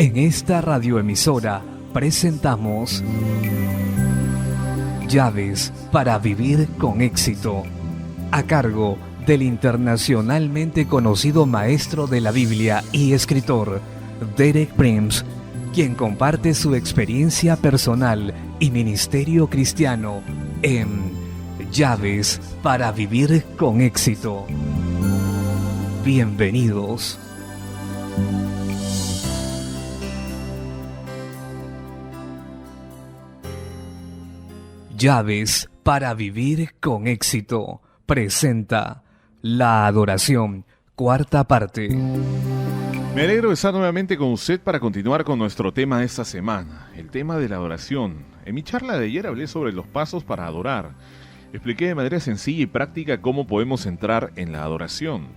En esta radioemisora presentamos Llaves para vivir con éxito, a cargo del internacionalmente conocido maestro de la Biblia y escritor Derek Prince, quien comparte su experiencia personal y ministerio cristiano en Llaves para vivir con éxito. Bienvenidos. Llaves para vivir con éxito presenta la adoración, cuarta parte. Me alegro de estar nuevamente con usted para continuar con nuestro tema de esta semana, el tema de la adoración. En mi charla de ayer hablé sobre los pasos para adorar. Expliqué de manera sencilla y práctica cómo podemos entrar en la adoración.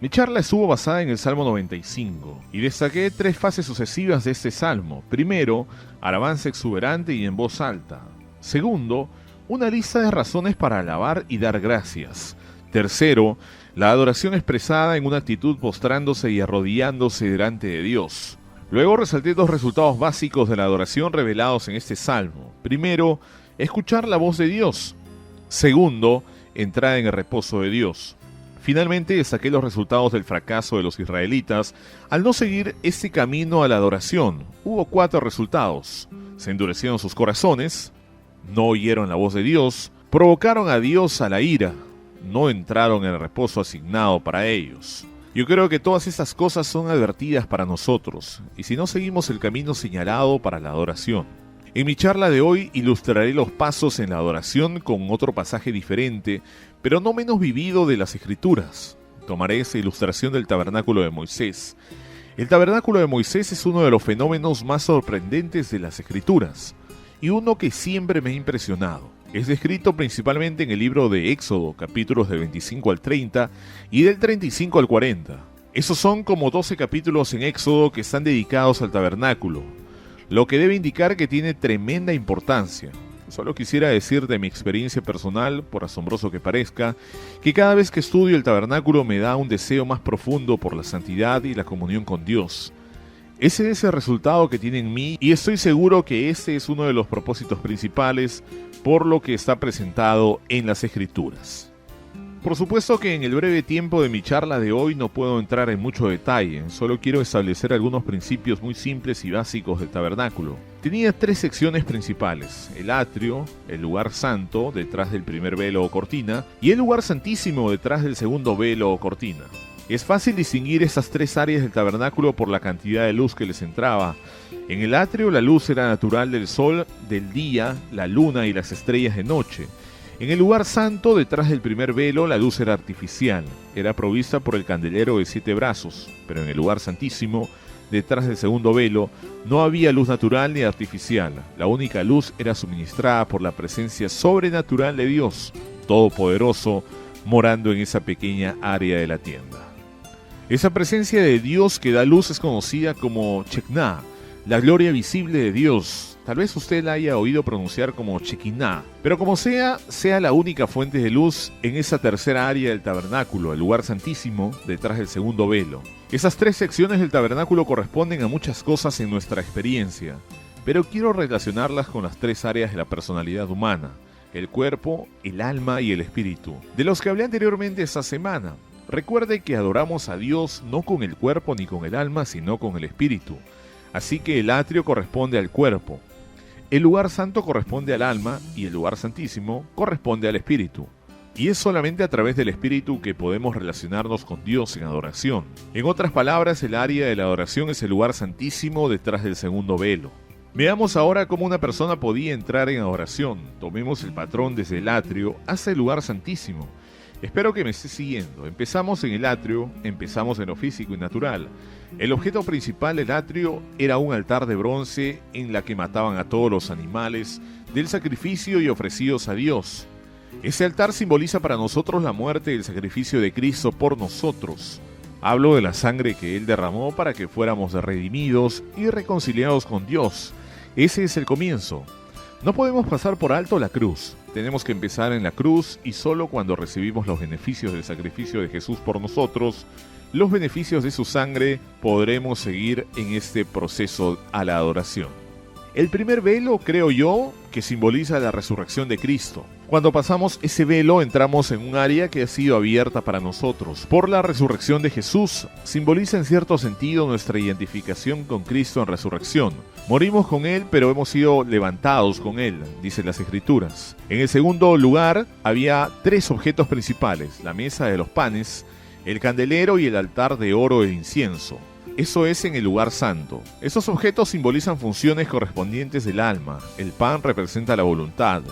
Mi charla estuvo basada en el Salmo 95 y destaqué 3 fases sucesivas de este salmo. Primero, alabanza exuberante y en voz alta. Segundo, una lista de razones para alabar y dar gracias. Tercero, la adoración expresada en una actitud postrándose y arrodillándose delante de Dios. Luego resalté 2 resultados básicos de la adoración revelados en este salmo. Primero, escuchar la voz de Dios. Segundo, entrar en el reposo de Dios. Finalmente destaqué los resultados del fracaso de los israelitas al no seguir este camino a la adoración. Hubo 4 resultados. Se endurecieron sus corazones, no oyeron la voz de Dios, provocaron a Dios a la ira, no entraron en el reposo asignado para ellos. Yo creo que todas estas cosas son advertidas para nosotros, y si no seguimos el camino señalado para la adoración. En mi charla de hoy ilustraré los pasos en la adoración con otro pasaje diferente, pero no menos vivido de las Escrituras. Tomaré esa ilustración del tabernáculo de Moisés. El tabernáculo de Moisés es uno de los fenómenos más sorprendentes de las Escrituras, y uno que siempre me ha impresionado. Es descrito principalmente en el libro de Éxodo, capítulos del 25 al 30 y del 35 al 40. Esos son como 12 capítulos en Éxodo que están dedicados al tabernáculo, lo que debe indicar que tiene tremenda importancia. Solo quisiera decir de mi experiencia personal, por asombroso que parezca, que cada vez que estudio el tabernáculo me da un deseo más profundo por la santidad y la comunión con Dios. Ese es el resultado que tiene en mí y estoy seguro que ese es uno de los propósitos principales por lo que está presentado en las Escrituras. Por supuesto que en el breve tiempo de mi charla de hoy no puedo entrar en mucho detalle, solo quiero establecer algunos principios muy simples y básicos del tabernáculo. Tenía 3 secciones principales: el atrio, el lugar santo detrás del primer velo o cortina y el lugar santísimo detrás del segundo velo o cortina. Es fácil distinguir estas 3 áreas del tabernáculo por la cantidad de luz que les entraba. En el atrio la luz era natural del sol del día, la luna y las estrellas de noche. En el lugar santo, detrás del primer velo, la luz era artificial. Era provista por el candelero de 7 brazos, pero en el lugar santísimo, detrás del segundo velo, no había luz natural ni artificial. La única luz era suministrada por la presencia sobrenatural de Dios, Todopoderoso, morando en esa pequeña área de la tienda. Esa presencia de Dios que da luz es conocida como Shekinah, la gloria visible de Dios. Tal vez usted la haya oído pronunciar como Shekinah, pero como sea la única fuente de luz en esa tercera área del tabernáculo, el lugar santísimo, detrás del segundo velo. Esas 3 secciones del tabernáculo corresponden a muchas cosas en nuestra experiencia, pero quiero relacionarlas con las 3 áreas de la personalidad humana: el cuerpo, el alma y el espíritu, de los que hablé anteriormente esta semana. Recuerde que adoramos a Dios no con el cuerpo ni con el alma, sino con el espíritu. Así que el atrio corresponde al cuerpo, el lugar santo corresponde al alma y el lugar santísimo corresponde al espíritu. Y es solamente a través del espíritu que podemos relacionarnos con Dios en adoración. En otras palabras, el área de la adoración es el lugar santísimo detrás del segundo velo. Veamos ahora cómo una persona podía entrar en adoración. Tomemos el patrón desde el atrio hasta el lugar santísimo. Espero que me esté siguiendo. Empezamos en el atrio, empezamos en lo físico y natural. El objeto principal del atrio era un altar de bronce en la que mataban a todos los animales del sacrificio y ofrecidos a Dios. Ese altar simboliza para nosotros la muerte y el sacrificio de Cristo por nosotros. Hablo de la sangre que Él derramó para que fuéramos redimidos y reconciliados con Dios. Ese es el comienzo. No podemos pasar por alto la cruz. Tenemos que empezar en la cruz y solo cuando recibimos los beneficios del sacrificio de Jesús por nosotros, los beneficios de su sangre, podremos seguir en este proceso a la adoración. El primer velo, creo yo, que simboliza la resurrección de Cristo. Cuando pasamos ese velo, entramos en un área que ha sido abierta para nosotros. Por la resurrección de Jesús, simboliza en cierto sentido nuestra identificación con Cristo en resurrección. Morimos con Él, pero hemos sido levantados con Él, dicen las Escrituras. En el segundo lugar, había 3 objetos principales: la mesa de los panes, el candelero y el altar de oro e incienso. Eso es en el lugar santo. Estos objetos simbolizan funciones correspondientes del alma. El pan representa la voluntad.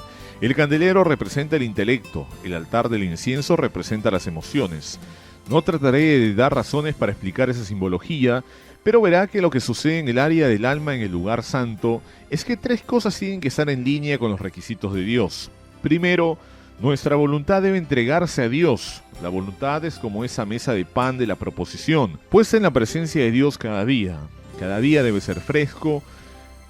El candelero representa el intelecto. El altar del incienso representa las emociones. No trataré de dar razones para explicar esa simbología, pero verá que lo que sucede en el área del alma en el lugar santo es que 3 cosas tienen que estar en línea con los requisitos de Dios. Primero, nuestra voluntad debe entregarse a Dios. La voluntad es como esa mesa de pan de la proposición, puesta en la presencia de Dios cada día. Cada día debe ser fresco,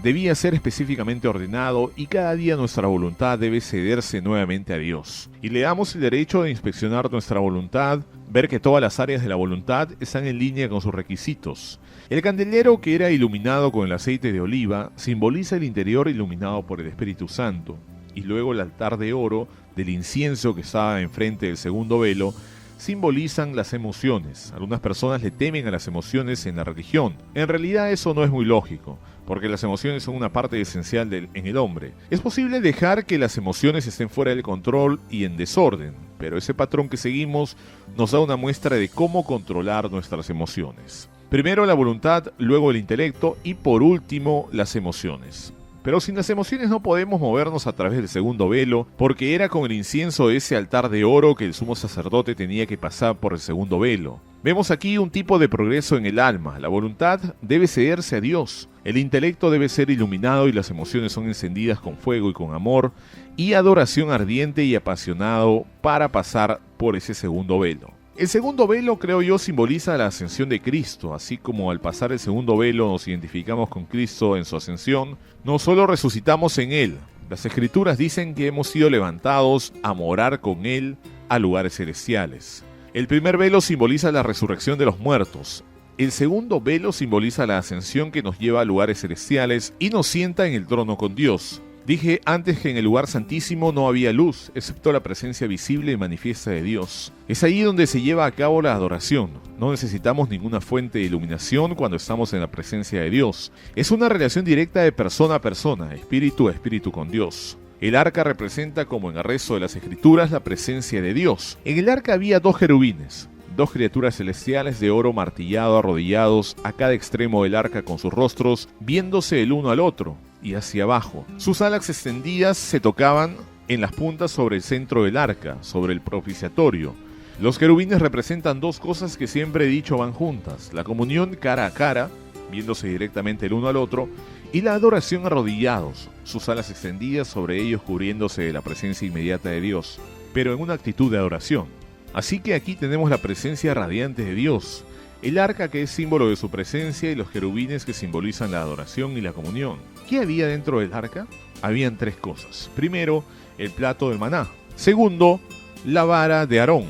debía ser específicamente ordenado y cada día nuestra voluntad debe cederse nuevamente a Dios. Y le damos el derecho de inspeccionar nuestra voluntad, ver que todas las áreas de la voluntad están en línea con sus requisitos. El candelero, que era iluminado con el aceite de oliva, simboliza el interior iluminado por el Espíritu Santo. Y luego el altar de oro del incienso que estaba enfrente del segundo velo simbolizan las emociones. Algunas personas le temen a las emociones en la religión. En realidad eso no es muy lógico, porque las emociones son una parte esencial en el hombre. Es posible dejar que las emociones estén fuera del control y en desorden, pero ese patrón que seguimos nos da una muestra de cómo controlar nuestras emociones. Primero la voluntad, luego el intelecto y por último las emociones. Pero sin las emociones no podemos movernos a través del segundo velo, porque era con el incienso de ese altar de oro que el sumo sacerdote tenía que pasar por el segundo velo. Vemos aquí un tipo de progreso en el alma. La voluntad debe cederse a Dios, el intelecto debe ser iluminado y las emociones son encendidas con fuego y con amor y adoración ardiente y apasionado para pasar por ese segundo velo. El segundo velo, creo yo, simboliza la ascensión de Cristo. Así como al pasar el segundo velo nos identificamos con Cristo en su ascensión, no solo resucitamos en Él. Las Escrituras dicen que hemos sido levantados a morar con Él a lugares celestiales. El primer velo simboliza la resurrección de los muertos. El segundo velo simboliza la ascensión que nos lleva a lugares celestiales y nos sienta en el trono con Dios. Dije antes que en el lugar santísimo no había luz, excepto la presencia visible y manifiesta de Dios. Es ahí donde se lleva a cabo la adoración. No necesitamos ninguna fuente de iluminación cuando estamos en la presencia de Dios. Es una relación directa de persona a persona, espíritu a espíritu con Dios. El arca representa, como en el resto de las Escrituras, la presencia de Dios. En el arca había 2 querubines, 2 criaturas celestiales de oro martillado, arrodillados a cada extremo del arca con sus rostros, viéndose el uno al otro y hacia abajo. Sus alas extendidas se tocaban en las puntas sobre el centro del arca, sobre el propiciatorio. Los querubines representan 2 cosas que siempre he dicho van juntas: la comunión cara a cara, viéndose directamente el uno al otro, y la adoración arrodillados, sus alas extendidas sobre ellos cubriéndose de la presencia inmediata de Dios, pero en una actitud de adoración. Así que aquí tenemos la presencia radiante de Dios, el arca que es símbolo de su presencia y los querubines que simbolizan la adoración y la comunión. ¿Qué había dentro del arca? Habían 3 cosas. Primero, el plato del maná. Segundo, la vara de Aarón.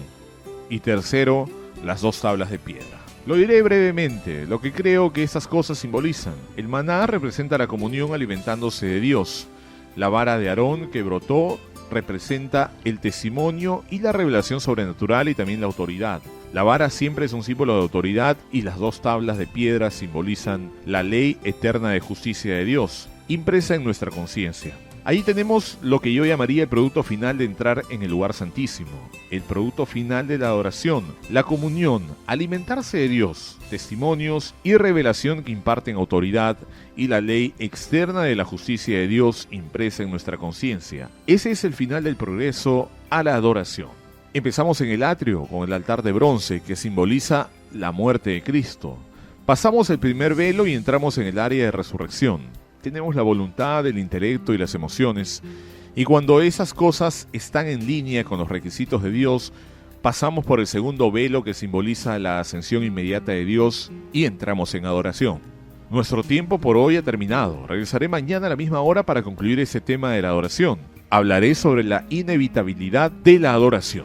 Y tercero, las 2 tablas de piedra. Lo diré brevemente, lo que creo que estas cosas simbolizan. El maná representa la comunión alimentándose de Dios. La vara de Aarón que brotó representa el testimonio y la revelación sobrenatural y también la autoridad. La vara siempre es un símbolo de autoridad y las 2 tablas de piedra simbolizan la ley eterna de justicia de Dios, impresa en nuestra conciencia. Ahí tenemos lo que yo llamaría el producto final de entrar en el lugar santísimo, el producto final de la adoración, la comunión, alimentarse de Dios, testimonios y revelación que imparten autoridad y la ley externa de la justicia de Dios impresa en nuestra conciencia. Ese es el final del progreso a la adoración. Empezamos en el atrio con el altar de bronce que simboliza la muerte de Cristo. Pasamos el primer velo y entramos en el área de resurrección. Tenemos la voluntad, el intelecto y las emociones, y cuando esas cosas están en línea con los requisitos de Dios, pasamos por el segundo velo que simboliza la ascensión inmediata de Dios y entramos en adoración. Nuestro tiempo por hoy ha terminado. Regresaré mañana a la misma hora para concluir ese tema de la adoración. Hablaré sobre la inevitabilidad de la adoración.